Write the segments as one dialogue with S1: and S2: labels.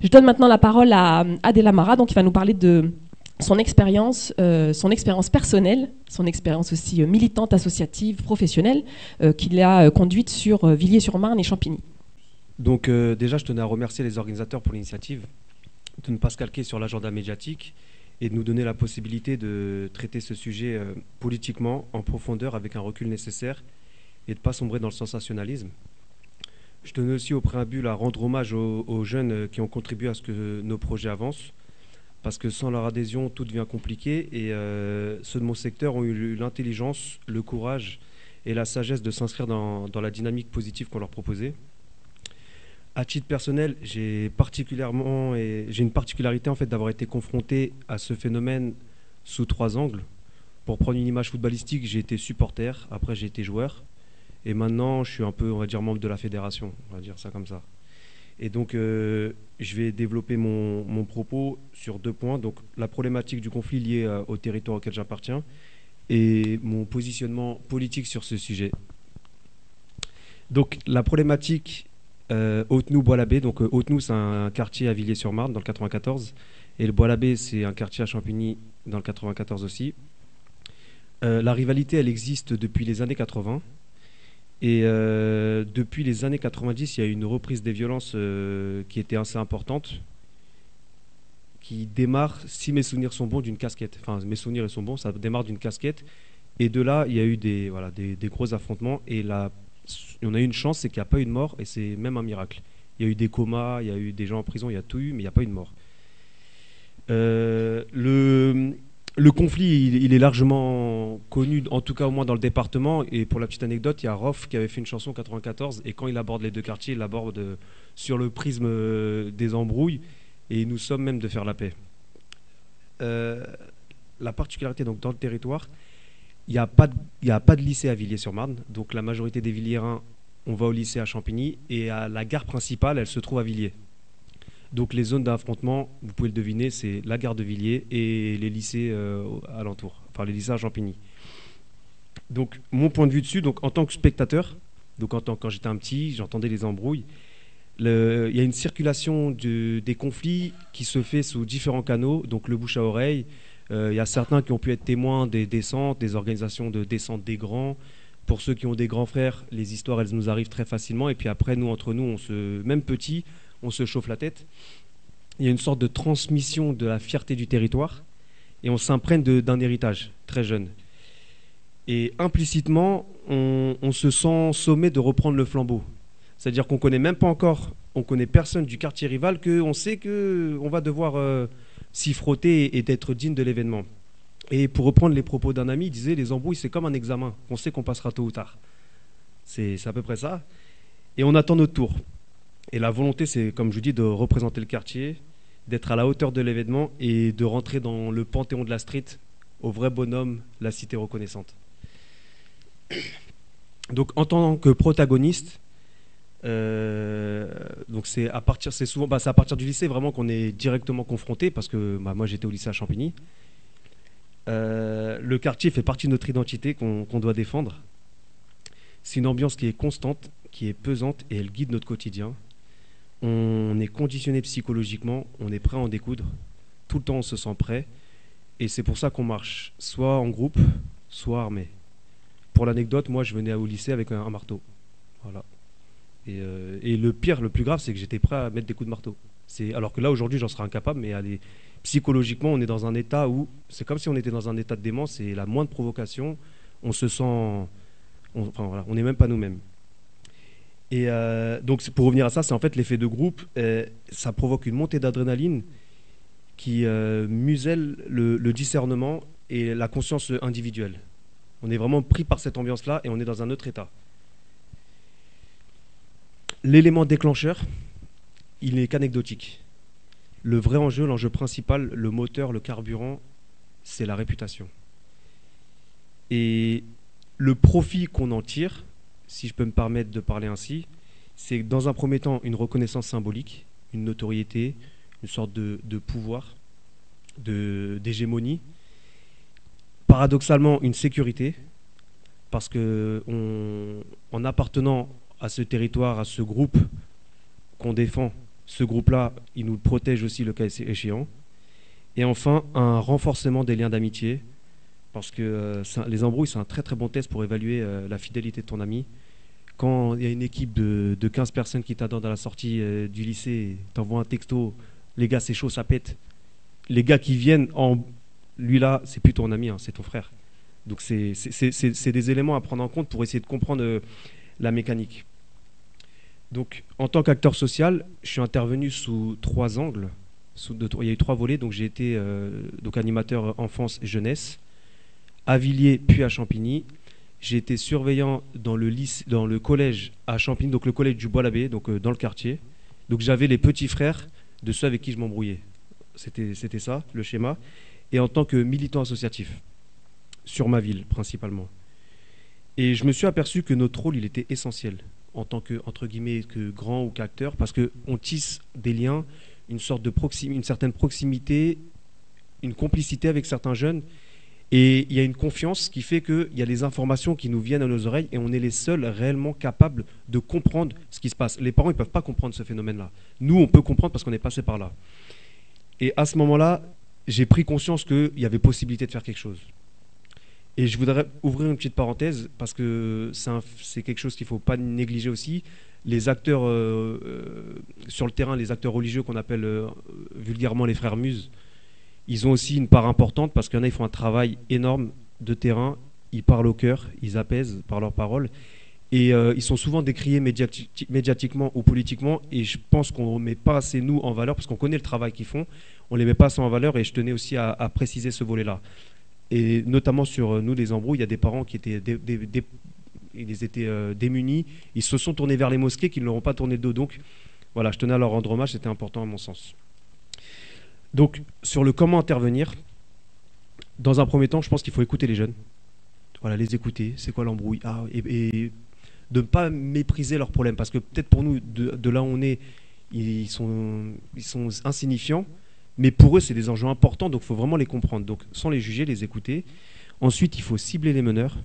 S1: Je donne maintenant la parole à Adela Mara, donc, qui va nous parler de son expérience personnelle, son expérience aussi militante, associative, professionnelle, qui l'a conduite sur Villiers-sur-Marne et Champigny.
S2: Donc déjà, je tenais à remercier les organisateurs pour l'initiative de ne pas se calquer sur l'agenda médiatique et de nous donner la possibilité de traiter ce sujet politiquement, en profondeur, avec un recul nécessaire et de ne pas sombrer dans le sensationnalisme. Je tenais aussi au préambule à rendre hommage aux jeunes qui ont contribué à ce que nos projets avancent, parce que sans leur adhésion, tout devient compliqué et ceux de mon secteur ont eu l'intelligence, le courage et la sagesse de s'inscrire dans la dynamique positive qu'on leur proposait. À titre personnel, j'ai une particularité en fait d'avoir été confronté à ce phénomène sous 3 angles. Pour prendre une image footballistique, j'ai été supporter, après j'ai été joueur, et maintenant je suis un peu, on va dire, membre de la fédération, on va dire ça comme ça. Et donc je vais développer mon propos sur 2 points, donc la problématique du conflit lié au territoire auquel j'appartiens et mon positionnement politique sur ce sujet. Donc la problématique Hautenoux-Bois-l'Abbé. Donc Hautenoux, c'est un quartier à Villiers-sur-Marne dans le 94 et le Bois-l'Abbé, c'est un quartier à Champigny dans le 94 aussi. La rivalité, elle existe depuis les années 80 et depuis les années 90, il y a eu une reprise des violences qui était assez importante, qui démarre, si mes souvenirs sont bons, d'une casquette. Enfin, mes souvenirs sont bons, ça démarre d'une casquette et de là, il y a eu des gros affrontements et on a eu une chance, c'est qu'il n'y a pas eu de mort et c'est même un miracle. Il y a eu des comas, il y a eu des gens en prison, il y a tout eu, mais il n'y a pas eu de mort. Le conflit, il est largement connu, en tout cas au moins dans le département. Et pour la petite anecdote, il y a Rof qui avait fait une chanson en 94 et quand il aborde les 2 quartiers, il l'aborde sur le prisme des embrouilles et nous sommes même de faire la paix. La particularité donc dans le territoire, il n'y a pas de lycée à Villiers-sur-Marne, donc la majorité des Villiérains, on va au lycée à Champigny, et la gare principale, elle se trouve à Villiers. Donc les zones d'affrontement, vous pouvez le deviner, c'est la gare de Villiers et les lycées alentours, enfin les lycées à Champigny. Donc mon point de vue dessus, donc en tant que spectateur, donc quand j'étais un petit, j'entendais les embrouilles, il y a une circulation des conflits qui se fait sous différents canaux, donc le bouche à oreille. Il y a certains qui ont pu être témoins des descentes, des organisations de descente des grands. Pour ceux qui ont des grands frères, les histoires, elles nous arrivent très facilement. Et puis après, nous, entre nous, même petits, on se chauffe la tête. Il y a une sorte de transmission de la fierté du territoire. Et on s'imprègne d'un héritage très jeune. Et implicitement, on se sent sommé de reprendre le flambeau. C'est-à-dire qu'on connaît même pas encore, on connaît personne du quartier rival, qu'on sait qu'on va devoir s'y frotter et d'être digne de l'événement. Et pour reprendre les propos d'un ami, il disait les embrouilles, c'est comme un examen. On sait qu'on passera tôt ou tard. C'est à peu près ça. Et on attend notre tour. Et la volonté, c'est, comme je vous dis, de représenter le quartier, d'être à la hauteur de l'événement et de rentrer dans le panthéon de la street, au vrai bonhomme, la cité reconnaissante. Donc, en tant que protagoniste, donc c'est à partir du lycée vraiment qu'on est directement confronté parce que moi j'étais au lycée à Champigny. Le quartier fait partie de notre identité qu'on doit défendre. C'est une ambiance qui est constante, qui est pesante et elle guide notre quotidien. On est conditionné psychologiquement, on est prêt à en découdre. Tout le temps on se sent prêt et c'est pour ça qu'on marche soit en groupe, soit armé. Pour l'anecdote, moi je venais au lycée avec un marteau. Voilà. Et le pire, le plus grave, c'est que j'étais prêt à mettre des coups de marteau. Alors que là, aujourd'hui, j'en serais incapable, mais psychologiquement, on est dans un état où c'est comme si on était dans un état de démence et la moindre provocation, on se sent... on n'est même pas nous-mêmes. Et donc, pour revenir à ça, c'est en fait l'effet de groupe. Ça provoque une montée d'adrénaline qui muselle le discernement et la conscience individuelle. On est vraiment pris par cette ambiance-là et on est dans un autre état. L'élément déclencheur, il n'est qu'anecdotique. Le vrai enjeu, l'enjeu principal, le moteur, le carburant, c'est la réputation. Et le profit qu'on en tire, si je peux me permettre de parler ainsi, c'est dans un premier temps une reconnaissance symbolique, une notoriété, une sorte de pouvoir, d'hégémonie. Paradoxalement, une sécurité, parce qu'en appartenant à ce territoire, à ce groupe qu'on défend, Ce groupe-là, il nous protège aussi le cas échéant. Et enfin, un renforcement des liens d'amitié, parce que les embrouilles, c'est un très très bon test pour évaluer la fidélité de ton ami. Quand il y a une équipe de 15 personnes qui t'attendent à la sortie du lycée, t'envoies un texto, les gars c'est chaud, ça pète. Les gars qui viennent, lui là, c'est plus ton ami, hein, c'est ton frère. Donc c'est des éléments à prendre en compte pour essayer de comprendre la mécanique. Donc en tant qu'acteur social, je suis intervenu sous 3 angles. Il y a eu 3 volets, donc j'ai été donc animateur enfance et jeunesse, à Villiers puis à Champigny. J'ai été surveillant dans le collège à Champigny, donc le collège du Bois-l'Abbé, donc dans le quartier. Donc j'avais les petits frères de ceux avec qui je m'embrouillais. C'était ça, le schéma. Et en tant que militant associatif, sur ma ville principalement. Et je me suis aperçu que notre rôle, il était essentiel, en tant que, entre guillemets, que grand ou qu'acteur, parce qu'on tisse des liens, une certaine proximité, une complicité avec certains jeunes. Et il y a une confiance qui fait qu'il y a des informations qui nous viennent à nos oreilles et on est les seuls réellement capables de comprendre ce qui se passe. Les parents, ils ne peuvent pas comprendre ce phénomène-là. Nous, on peut comprendre parce qu'on est passé par là. Et à ce moment-là, j'ai pris conscience qu'il y avait possibilité de faire quelque chose. Et je voudrais ouvrir une petite parenthèse parce que c'est quelque chose qu'il ne faut pas négliger aussi. Les acteurs sur le terrain, les acteurs religieux qu'on appelle vulgairement les frères muses, ils ont aussi une part importante parce qu'il y en a, ils font un travail énorme de terrain, ils parlent au cœur, ils apaisent par leurs paroles et ils sont souvent décriés médiatiquement ou politiquement et je pense qu'on ne met pas assez nous en valeur parce qu'on connaît le travail qu'ils font, on ne les met pas assez en valeur et je tenais aussi à préciser ce volet-là. Et notamment sur nous, les embrouilles, il y a des parents qui étaient ils étaient démunis, ils se sont tournés vers les mosquées qui ne leur ont pas tourné le dos. Donc voilà, je tenais à leur rendre hommage, c'était important à mon sens. Donc sur le comment intervenir, dans un premier temps, je pense qu'il faut écouter les jeunes. Voilà, les écouter, c'est quoi l'embrouille et de ne pas mépriser leurs problèmes, parce que peut-être pour nous, de là où on est, ils sont insignifiants, mais pour eux, c'est des enjeux importants, donc il faut vraiment les comprendre. Donc sans les juger, les écouter. Ensuite, il faut cibler les meneurs,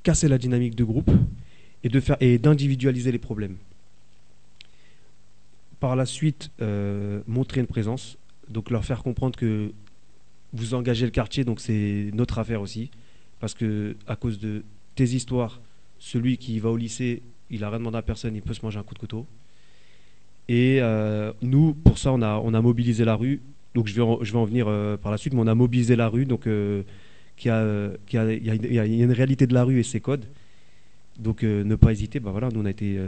S2: casser la dynamique de groupe et d'individualiser les problèmes. Par la suite, montrer une présence, donc leur faire comprendre que vous engagez le quartier, donc c'est notre affaire aussi, parce que à cause de tes histoires, celui qui va au lycée, il n'a rien demandé à personne, il peut se manger un coup de couteau. Et nous, pour ça, on a mobilisé la rue. Donc je vais en venir par la suite, mais on a mobilisé la rue, donc il y a une réalité de la rue et ses codes. Donc ne pas hésiter. Bah voilà, nous on a été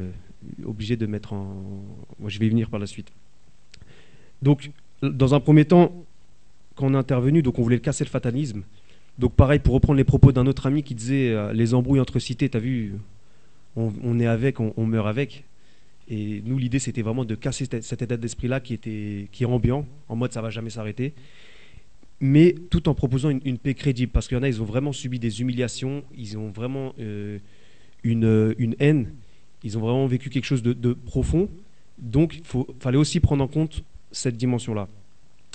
S2: obligés de mettre en. Moi, je vais y venir par la suite. Donc, dans un premier temps, quand on est intervenu, donc on voulait casser le fatalisme. Donc pareil, pour reprendre les propos d'un autre ami qui disait les embrouilles entre cités, t'as vu, on est avec, on meurt avec. Et nous, l'idée, c'était vraiment de casser cet état d'esprit-là qui est ambiant, en mode ça va jamais s'arrêter, mais tout en proposant une paix crédible, parce qu'il y en a, ils ont vraiment subi des humiliations, ils ont vraiment une haine, ils ont vraiment vécu quelque chose de profond, donc il fallait aussi prendre en compte cette dimension-là.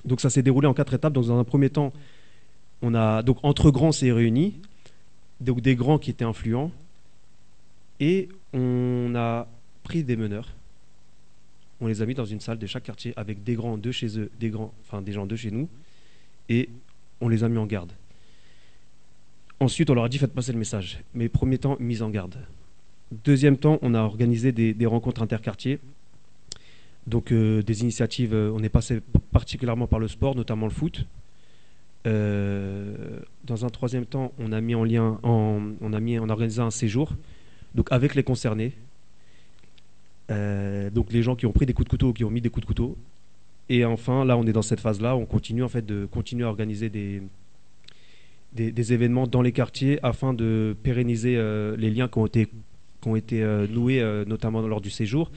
S2: Donc ça s'est déroulé en 4 étapes. Donc dans un premier temps, donc entre grands, s'est réunis, donc des grands qui étaient influents, et on a pris des meneurs, on les a mis dans une salle de chaque quartier avec des grands de chez eux, des gens de chez nous, et on les a mis en garde. Ensuite, on leur a dit faites passer le message. Mais premier temps, mise en garde. Deuxième temps, on a organisé des rencontres interquartiers. Donc des initiatives, on est passé particulièrement par le sport, notamment le foot. Dans un troisième temps, on a organisé un séjour, donc avec les concernés. Donc les gens qui ont pris des coups de couteau ou qui ont mis des coups de couteau. Et enfin, là, on est dans cette phase-là, on continue en fait de continuer à organiser des événements dans les quartiers afin de pérenniser les liens qui ont été noués, notamment lors du séjour.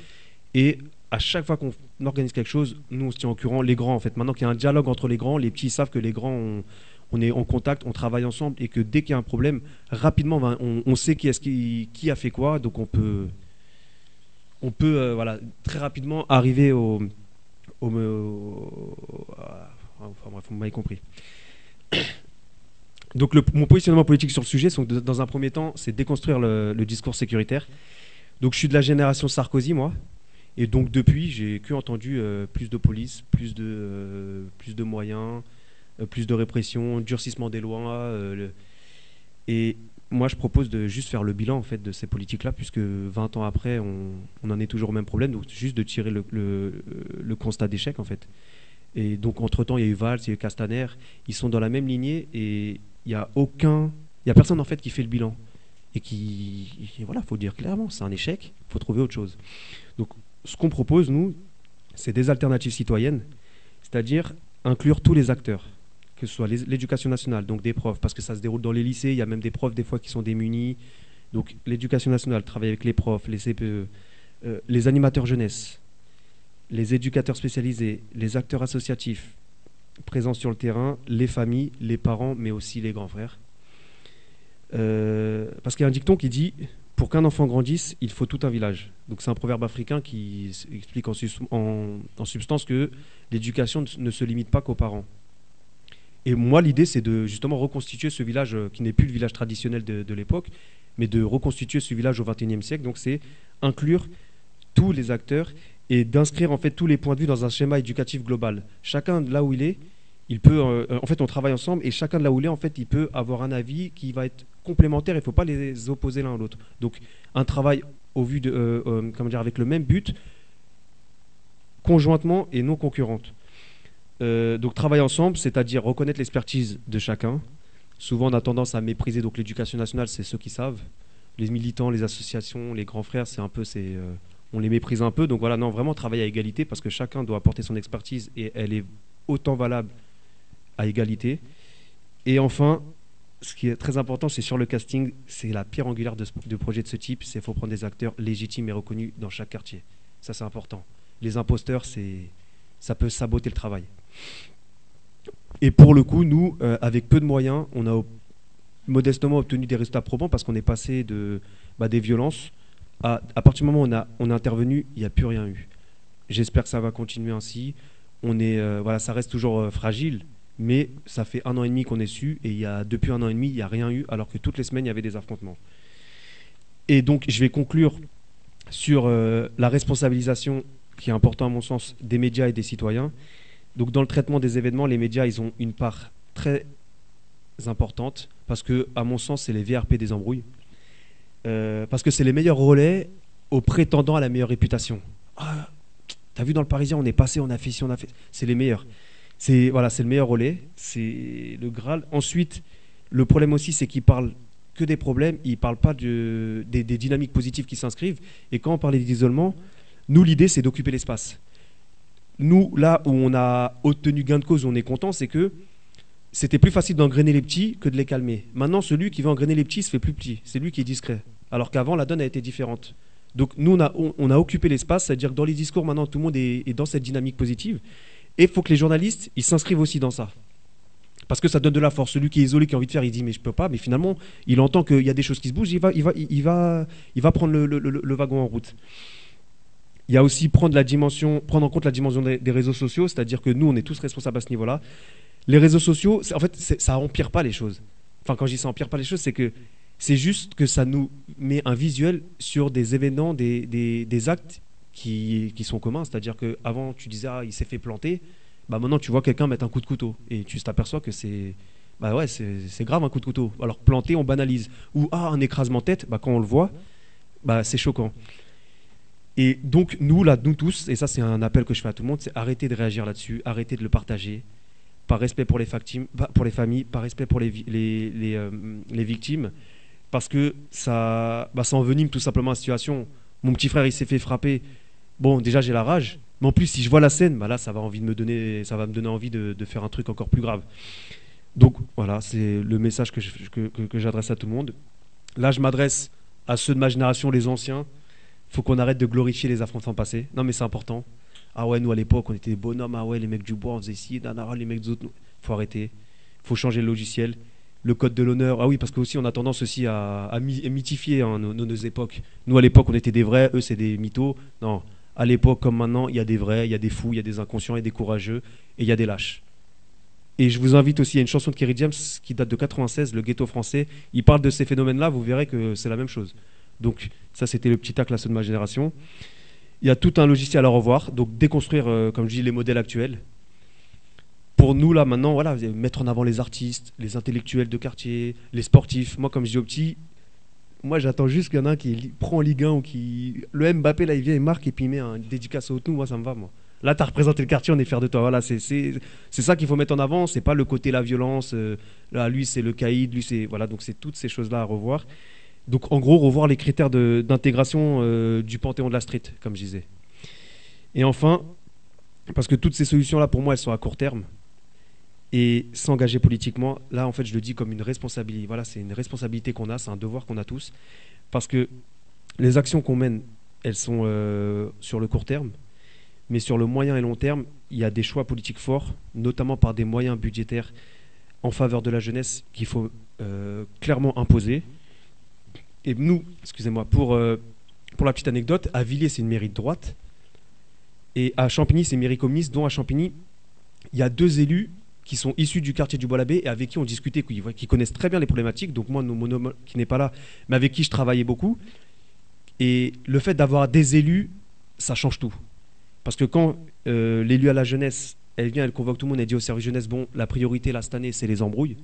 S2: Et à chaque fois qu'on organise quelque chose, nous on se tient au courant, les grands en fait. Maintenant qu'il y a un dialogue entre les grands, les petits savent que les grands, on est en contact, on travaille ensemble et que dès qu'il y a un problème, rapidement, on sait qui a fait quoi, donc on peut voilà, très rapidement arriver enfin bref, vous m'avez compris. Donc mon positionnement politique sur le sujet, dans un premier temps, c'est déconstruire le discours sécuritaire. Donc je suis de la génération Sarkozy, moi, Et donc depuis, j'ai que entendu plus de police, plus de moyens, plus de répression, durcissement des lois. Et moi, je propose de juste faire le bilan en fait de ces politiques-là, puisque 20 ans après, on en est toujours au même problème. Donc juste de tirer le constat d'échec en fait. Et donc entre-temps, il y a eu Valls, il y a eu Castaner. Ils sont dans la même lignée et il n'y a personne en fait qui fait le bilan. Et voilà, faut le dire clairement, c'est un échec. Il faut trouver autre chose. Donc ce qu'on propose, nous, c'est des alternatives citoyennes, c'est-à-dire inclure tous les acteurs, que ce soit l'éducation nationale, donc des profs, parce que ça se déroule dans les lycées, il y a même des profs des fois qui sont démunis. Donc l'éducation nationale travaille avec les profs, les CPE, les animateurs jeunesse, les éducateurs spécialisés, les acteurs associatifs présents sur le terrain, les familles, les parents, mais aussi les grands frères. Parce qu'il y a un dicton qui dit « Pour qu'un enfant grandisse, il faut tout un village ». Donc c'est un proverbe africain qui explique en substance que l'éducation ne se limite pas qu'aux parents. Et moi, l'idée, c'est de justement reconstituer ce village qui n'est plus le village traditionnel de l'époque, mais de reconstituer ce village au XXIe siècle. Donc c'est inclure tous les acteurs et d'inscrire en fait tous les points de vue dans un schéma éducatif global. Chacun de là où il est, il peut, en fait, on travaille ensemble et chacun de là où il est, en fait, il peut avoir un avis qui va être complémentaire. Il ne faut pas les opposer l'un à l'autre. Donc un travail au vu de, avec le même but, conjointement et non concurrente. Donc travailler ensemble, c'est-à-dire reconnaître l'expertise de chacun. Souvent, on a tendance à mépriser donc l'éducation nationale, c'est ceux qui savent. Les militants, les associations, les grands frères, on les méprise un peu. Donc voilà, non, vraiment travailler à égalité parce que chacun doit apporter son expertise et elle est autant valable à égalité. Et enfin, ce qui est très important, c'est sur le casting, c'est la pierre angulaire de projets de ce type, c'est qu'il faut prendre des acteurs légitimes et reconnus dans chaque quartier. Ça, c'est important. Les imposteurs, ça peut saboter le travail. Et pour le coup, nous, avec peu de moyens, on a modestement obtenu des résultats probants parce qu'on est passé des violences à partir du moment où on a intervenu, il n'y a plus rien eu. J'espère que ça va continuer ainsi. Ça reste toujours fragile, mais ça fait 1 an et demi qu'on est su et depuis 1 an et demi, il n'y a rien eu alors que toutes les semaines, il y avait des affrontements. Et donc, je vais conclure sur la responsabilisation qui est important à mon sens des médias et des citoyens. Donc dans le traitement des événements, les médias, ils ont une part très importante parce que, à mon sens, c'est les VRP des embrouilles. Parce que c'est les meilleurs relais aux prétendants à la meilleure réputation. Ah, t'as vu dans le Parisien, on est passé, on a fait ci, on a fait... C'est les meilleurs. C'est le meilleur relais, c'est le Graal. Ensuite, le problème aussi, c'est qu'ils parlent que des problèmes, ils ne parlent pas des dynamiques positives qui s'inscrivent. Et quand on parlait d'isolement, nous, l'idée, c'est d'occuper l'espace. Nous, là où on a obtenu gain de cause, où on est content, c'est que c'était plus facile d'engrainer les petits que de les calmer. Maintenant, celui qui veut engrainer les petits se fait plus petit. C'est lui qui est discret. Alors qu'avant, la donne a été différente. Donc nous, on a occupé l'espace, c'est-à-dire que dans les discours, maintenant, tout le monde est dans cette dynamique positive. Et il faut que les journalistes, ils s'inscrivent aussi dans ça. Parce que ça donne de la force. Celui qui est isolé, qui a envie de faire, il dit mais je peux pas. Mais finalement, il entend qu'il y a des choses qui se bougent, il va prendre le wagon en route. Il y a aussi prendre en compte la dimension des réseaux sociaux, c'est-à-dire que nous, on est tous responsables à ce niveau-là. Les réseaux sociaux, en fait, ça empire pas les choses. Enfin, quand je dis ça empire pas les choses, c'est juste que ça nous met un visuel sur des événements, des actes qui sont communs. C'est-à-dire qu'avant, tu disais il s'est fait planter. Maintenant, tu vois quelqu'un mettre un coup de couteau et tu t'aperçois que c'est grave un coup de couteau. Alors planter, on banalise. Ou un écrasement de tête, quand on le voit, c'est choquant. Et donc nous tous, et ça c'est un appel que je fais à tout le monde, c'est arrêter de réagir là-dessus, arrêter de le partager, par respect pour les familles, par respect pour les victimes, parce que ça envenime tout simplement la situation. Mon petit frère, il s'est fait frapper. Bon, déjà j'ai la rage, mais en plus si je vois la scène, là ça va me donner envie de faire un truc encore plus grave. Donc voilà, c'est le message que j'adresse à tout le monde. Là, je m'adresse à ceux de ma génération, les anciens. Il faut qu'on arrête de glorifier les affrontements passés. Non, mais c'est important. Ah ouais, nous à l'époque, on était des bonhommes. Ah ouais, les mecs du bois, on faisait ci, nanara, les mecs des autres. Il faut arrêter. Il faut changer le logiciel. Le code de l'honneur. Ah oui, parce qu'aussi, on a tendance aussi à mythifier nos époques. Nous à l'époque, on était des vrais. Eux, c'est des mythos. Non, à l'époque, comme maintenant, il y a des vrais, il y a des fous, il y a des inconscients, il y a des courageux et il y a des lâches. Et je vous invite aussi à une chanson de Kerry James qui date de 96, Le Ghetto français. Il parle de ces phénomènes-là. Vous verrez que c'est la même chose. Donc ça, c'était le petit tacle à ceux de ma génération. Il y a tout un logiciel à revoir, donc déconstruire, comme je dis, les modèles actuels. Pour nous, là, maintenant, voilà, mettre en avant les artistes, les intellectuels de quartier, les sportifs. Moi, comme je dis aux petits, moi, j'attends juste qu'il y en a un qui prend en Ligue 1 ou qui... Le Mbappé, là, il vient, il marque et puis il met un dédicace au tout. Moi, ça me va, moi. Là, tu as représenté le quartier, on est fiers de toi. Voilà, c'est ça qu'il faut mettre en avant. C'est pas le côté, la violence. Là, lui, c'est le caïd. Lui, c'est... Voilà, donc c'est toutes ces choses-là à revoir. Donc, en gros, revoir les critères d'intégration du panthéon de la street, comme je disais. Et enfin, parce que toutes ces solutions-là, pour moi, elles sont à court terme. Et s'engager politiquement, là, en fait, je le dis comme une responsabilité. Voilà, c'est une responsabilité qu'on a, c'est un devoir qu'on a tous. Parce que les actions qu'on mène, elles sont sur le court terme. Mais sur le moyen et long terme, il y a des choix politiques forts, notamment par des moyens budgétaires en faveur de la jeunesse qu'il faut clairement imposer. Et nous, excusez-moi, pour la petite anecdote, à Villiers, c'est une mairie de droite. Et à Champigny, c'est une mairie communiste, dont à Champigny, il y a 2 élus qui sont issus du quartier du Bois-l'Abbé et avec qui on discutait, qui connaissent très bien les problématiques. Donc moi, mon homme qui n'est pas là, mais avec qui je travaillais beaucoup. Et le fait d'avoir des élus, ça change tout. Parce que quand l'élu à la jeunesse, elle vient, elle convoque tout le monde, elle dit au service jeunesse, bon, la priorité là cette année, c'est les embrouilles,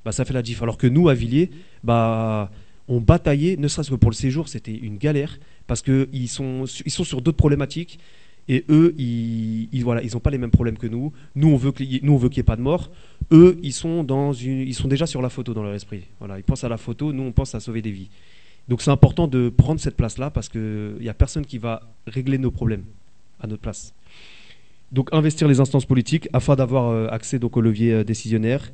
S2: bah, ça fait la diff. Alors que nous, à Villiers, bah, on bataillait, ne serait-ce que pour le séjour, c'était une galère, parce qu'ils sont sur d'autres problématiques. Et eux, ils n'ont pas les mêmes problèmes que nous. Nous, on veut qu'il n'y ait pas de mort. Eux, ils sont déjà sur la photo dans leur esprit. Voilà, ils pensent à la photo, nous, on pense à sauver des vies. Donc c'est important de prendre cette place-là parce qu'il n'y a personne qui va régler nos problèmes à notre place. Donc investir les instances politiques afin d'avoir accès donc, au levier décisionnaire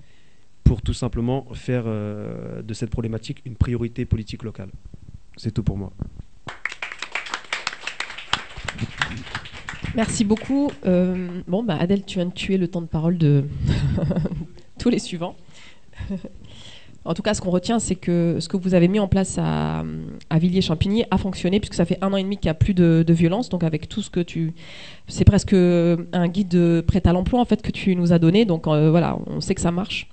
S2: pour tout simplement faire de cette problématique une priorité politique locale. C'est tout pour moi.
S1: Merci beaucoup. Bon, bah, Adèle, tu viens de tuer le temps de parole de tous les suivants. En tout cas, ce qu'on retient, c'est que ce que vous avez mis en place à Villiers-Champigny a fonctionné, puisque ça fait 1 an et demi qu'il n'y a plus de violence. Donc, avec tout ce que c'est presque un guide prêt à l'emploi en fait que tu nous as donné. Donc, voilà, on sait que ça marche.